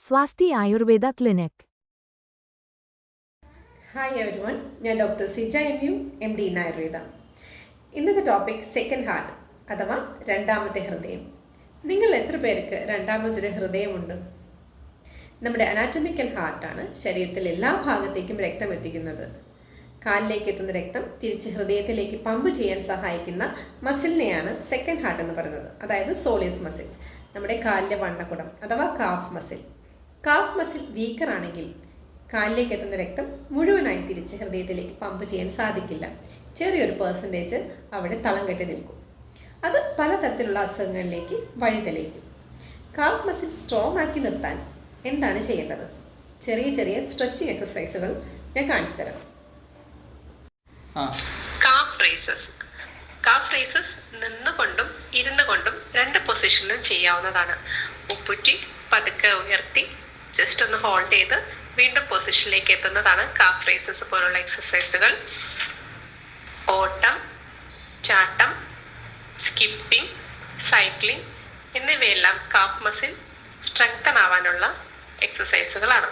സ്വാസ്തി Ayurveda clinic. Hi everyone, ഞാൻ doctor Sija M M D in Ayurveda. ഇന്നത്തെ topic second heart അഥവാ രണ്ടാമത്തെ ഹൃദയം. നിങ്ങൾ എത്ര പേർക്ക് രണ്ടാമതൊരു ഹൃദയമുണ്ട്? നമ്മുടെ അനാറ്റമിക്കൽ ഹാർട്ടാണ് ശരീരത്തിൽ എല്ലാ ഭാഗത്തേക്കും രക്തം എത്തിക്കുന്നത്. കാലിലേക്ക് എത്തുന്ന രക്തം തിരിച്ച് ഹൃദയത്തിലേക്ക് പമ്പ് ചെയ്യാൻ സഹായിക്കുന്ന മസിലിനെയാണ് സെക്കൻഡ് ഹാർട്ട് എന്ന് പറയുന്നത്. അതായത് സോളിയസ് മസിൽ, നമ്മുടെ കാലിലെ വണ്ണക്കുടം അഥവാ calf muscle. Calf muscle weaker ആണെങ്കിൽ കാലിലേക്ക് എത്തുന്ന രക്തം മുഴുവനായി തിരിച്ച് ഹൃദയത്തിലേക്ക് പമ്പ് ചെയ്യാൻ സാധിക്കില്ല. ചെറിയൊരു പെർസെൻറ്റേജ് അവിടെ തളം കെട്ടി നിൽക്കും. അത് പലതരത്തിലുള്ള അസുഖങ്ങളിലേക്ക് വഴിതെളിയിക്കും. കാഫ് മസിൽ സ്ട്രോങ് ആക്കി നിർത്താൻ എന്താണ് ചെയ്യേണ്ടത്? ചെറിയ ചെറിയ സ്ട്രെച്ചിങ് എക്സസൈസുകൾ ഞാൻ കാണിച്ചു തരാം. കാഫ് റേസസ് നിന്നുകൊണ്ടും ഇരുന്നു കൊണ്ടും രണ്ട് പൊസിഷനിലും ചെയ്യാവുന്നതാണ്. ഉപ്പുറ്റി പതുക്കെ ഉയർത്തി ജസ്റ്റ് ഒന്ന് ഹോൾഡ് ചെയ്ത് വീണ്ടും പൊസിഷനിലേക്ക് എത്തുന്നതാണ് കാഫ് റേസസ് പോലുള്ള എക്സസൈസുകൾ. ഓട്ടം, ചാട്ടം, സ്കിപ്പിംഗ്, സൈക്ലിംഗ് എന്നിവയെല്ലാം കാഫ് മസിൽ സ്ട്രെങ്തൻ ആവാനുള്ള എക്സസൈസുകളാണ്.